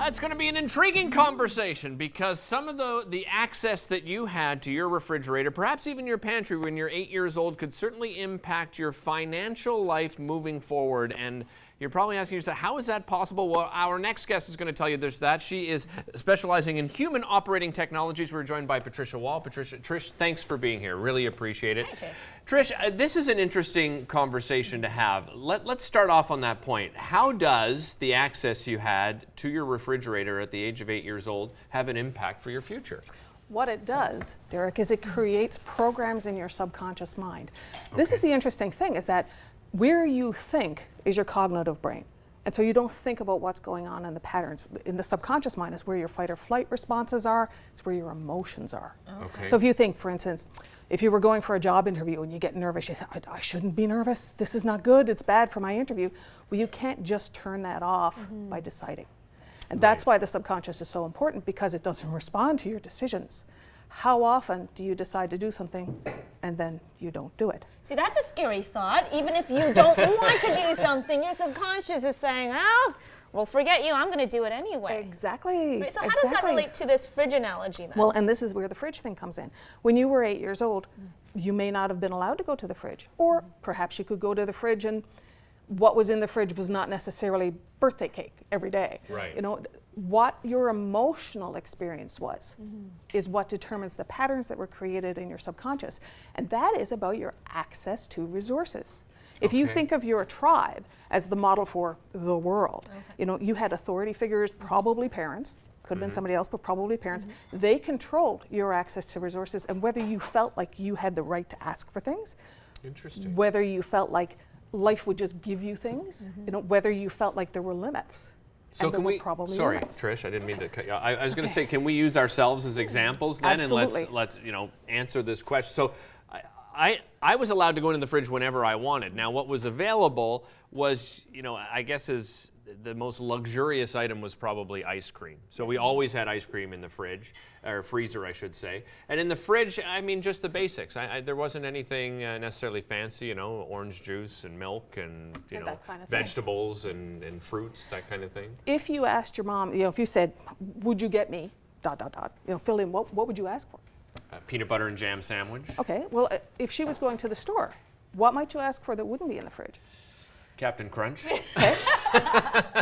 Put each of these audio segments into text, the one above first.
It's going to be an intriguing conversation because some of the access that you had to your refrigerator, perhaps even your pantry when you're 8 years old, could certainly impact your financial life moving forward. And you're probably asking yourself, how is that possible? Well, our next guest is going to tell you there's that. She is specializing in human operating technologies. We're joined by Patricia Wall. Trish, thanks for being here. Really appreciate it. Thank you. Trish, this is an interesting conversation to have. Let's start off on that point. How does the access you had to your refrigerator at the age of 8 years old have an impact for your future? What it does, Derek, is it creates programs in your subconscious mind. This is the interesting thing, is that where you think is your cognitive brain. And so you don't think about what's going on in the patterns. In the subconscious mind is where your fight or flight responses are, it's where your emotions are. Okay. So if you think, for instance, if you were going for a job interview and you get nervous, you say, I shouldn't be nervous, this is not good, it's bad for my interview. Well, you can't just turn that off by deciding. And that's why the subconscious is so important, because it doesn't respond to your decisions. How often do you decide to do something and then you don't do it? See, that's a scary thought. Even if you don't want to do something, your subconscious is saying, oh, well, forget you, I'm going to do it anyway. Exactly. Right, so how does that relate to this fridge analogy then? Well, and this is where the fridge thing comes in. When you were 8 years old, you may not have been allowed to go to the fridge. Or perhaps you could go to the fridge and what was in the fridge was not necessarily birthday cake every day. Right. You know, what your emotional experience was is what determines the patterns that were created in your subconscious. And that is about your access to resources. If you think of your tribe as the model for the world, you know, you had authority figures, probably parents, could have been somebody else, but probably parents. They controlled your access to resources and whether you felt like you had the right to ask for things. Interesting. Whether you felt like life would just give you things, you know, whether you felt like there were limits. So can we, sorry, limits. Trish, I didn't mean to cut you off. I was going to say, can we use ourselves as examples then? Absolutely. And let's you know, answer this question. So I was allowed to go into the fridge whenever I wanted. Now what was available was, you know, I guess is the most luxurious item was probably ice cream. So we always had ice cream in the fridge, or freezer I should say. And in the fridge, I mean just the basics. There wasn't anything necessarily fancy, you know, orange juice and milk and, you know, kind of vegetables and fruits, that kind of thing. If you asked your mom, you know, if you said, would you get me, ... you know, fill in, what would you ask for? Peanut butter and jam sandwich. Okay, well, if she was going to the store, what might you ask for that wouldn't be in the fridge? Captain Crunch. Okay.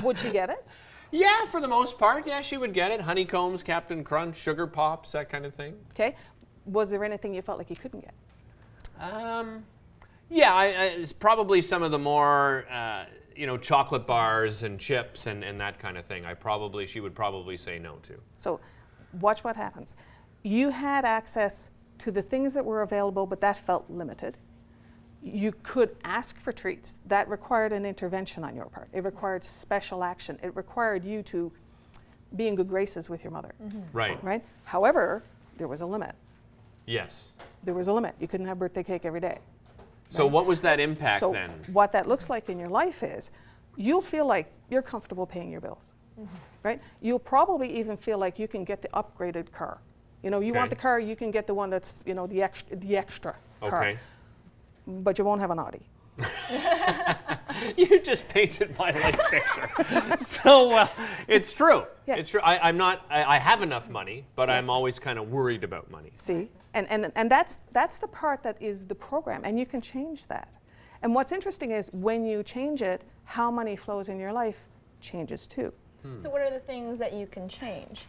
Would she get it? Yeah, for the most part, yeah, she would get it. Honeycombs, Captain Crunch, Sugar Pops, that kind of thing. Okay. Was there anything you felt like you couldn't get? Yeah, it's probably some of the more, you know, chocolate bars and chips and that kind of thing. She would probably say no to. So watch what happens. You had access to the things that were available, but that felt limited. You could ask for treats. That required an intervention on your part. It required special action. It required you to be in good graces with your mother. Right. Right? However, there was a limit. Yes. There was a limit. You couldn't have birthday cake every day. So what was that impact So then? what that looks like in your life is you'll feel like you're comfortable paying your bills. Right? You'll probably even feel like you can get the upgraded car. You know, you want the car, you can get the one that's, you know, the extra car. Okay. But you won't have an Audi. You just painted my life picture. So it's true. Yes. It's true. I have enough money, but I'm always kind of worried about money. See? And that's the part that is the program, and you can change that. And what's interesting is when you change it, how money flows in your life changes too. So what are the things that you can change?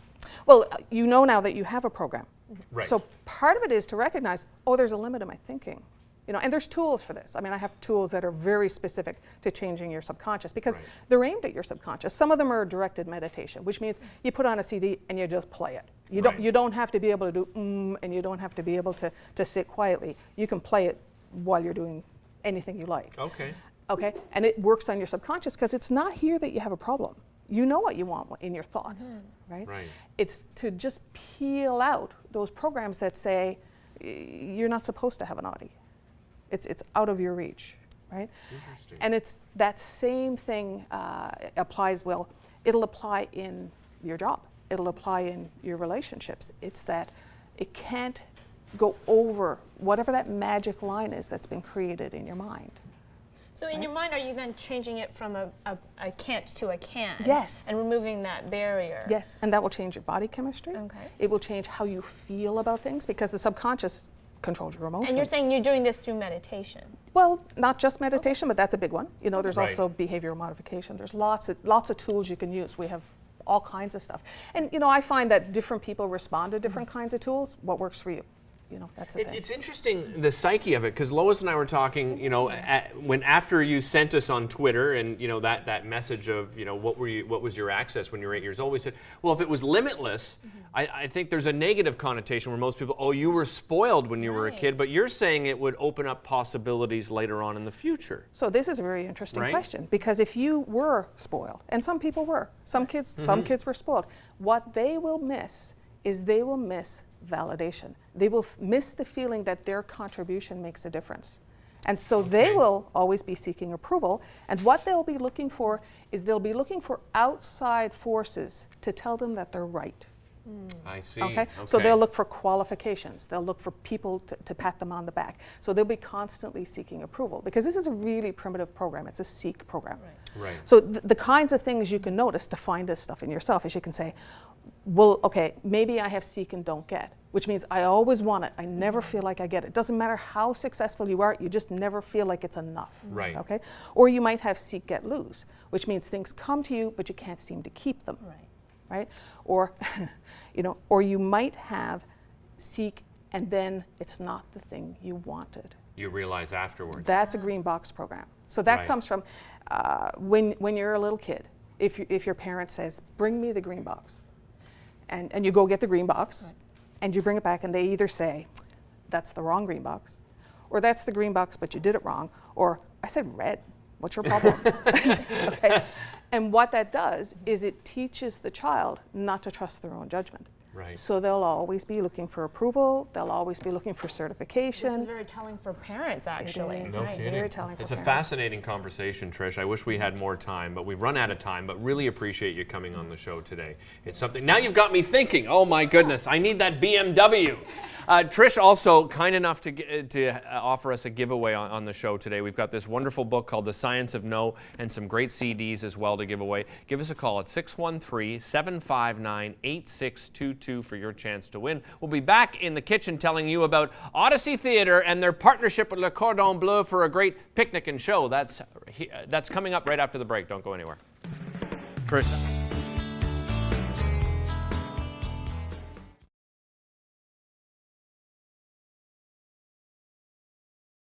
Well, you know now that you have a program. Right. So part of it is to recognize, oh, there's a limit in my thinking. You know, and there's tools for this. I mean, I have tools that are very specific to changing your subconscious because they're aimed at your subconscious. Some of them are directed meditation, which means you put on a CD and you just play it. You don't have to be able to do and you don't have to be able to sit quietly. You can play it while you're doing anything you like. Okay. Okay, and it works on your subconscious because it's not here that you have a problem. You know what you want in your thoughts, right? Right. It's to just peel out those programs that say you're not supposed to have an Audi. It's out of your reach, right? Interesting. And it's that same thing applies, well, it'll apply in your job. It'll apply in your relationships. It's that it can't go over whatever that magic line is that's been created in your mind. So in your mind, are you then changing it from a can't to a can? Yes. And removing that barrier? Yes, and that will change your body chemistry. Okay. It will change how you feel about things because the subconscious controls your emotions. And you're saying you're doing this through meditation? Well, not just meditation, but that's a big one. You know, there's Right. also behavioral modification. There's lots of tools you can use. We have all kinds of stuff. And you know, I find that different people respond to different kinds of tools. What works for you? You know, that's the thing. It's interesting, the psyche of it, because Lois and I were talking, you know, after you sent us on Twitter and, you know, that message of, you know, what was your access when you were 8 years old, we said, well, if it was limitless, I think there's a negative connotation where most people, oh, you were spoiled when you were a kid, but you're saying it would open up possibilities later on in the future. So this is a very interesting Right? question, because if you were spoiled, and some people were, some kids were spoiled, what they will miss is they will miss validation. They will miss the feeling that their contribution makes a difference. And so they will always be seeking approval, and what they'll be looking for is they'll be looking for outside forces to tell them that they're right. I see. Okay? So they'll look for qualifications. They'll look for people to pat them on the back. So they'll be constantly seeking approval, because this is a really primitive program. It's a seek program. Right. So the kinds of things you can notice to find this stuff in yourself is you can say, well, okay, maybe I have seek and don't get, which means I always want it. I never feel like I get it. Doesn't matter how successful you are, you just never feel like it's enough. Right. Okay? Or you might have seek, get, lose, which means things come to you, but you can't seem to keep them. Right. Right? Or, you know, or you might have seek and then it's not the thing you wanted. You realize afterwards. That's a green box program. So that Right. comes from when you're a little kid. If your parent says, bring me the green box, and you go get the green box, and you bring it back, and they either say, that's the wrong green box, or that's the green box, but you did it wrong, or I said red, what's your problem? Okay? And what that does is it teaches the child not to trust their own judgment. Right. So they'll always be looking for approval, they'll always be looking for certification. This is very telling for parents, actually. is. No Right. kidding. Very telling for It's a parents. fascinating conversation, Trish. I wish we had more time, but we've run out of time, but really appreciate you coming on the show today. It's something, now you've got me thinking, oh my goodness, I need that BMW. Trish also kind enough to offer us a giveaway on the show today. We've got this wonderful book called The Science of No and some great CDs as well to give away. Give us a call at 613-759-8622 for your chance to win. We'll be back in the kitchen telling you about Odyssey Theatre and their partnership with Le Cordon Bleu for a great picnic and show. That's coming up right after the break. Don't go anywhere. Trish.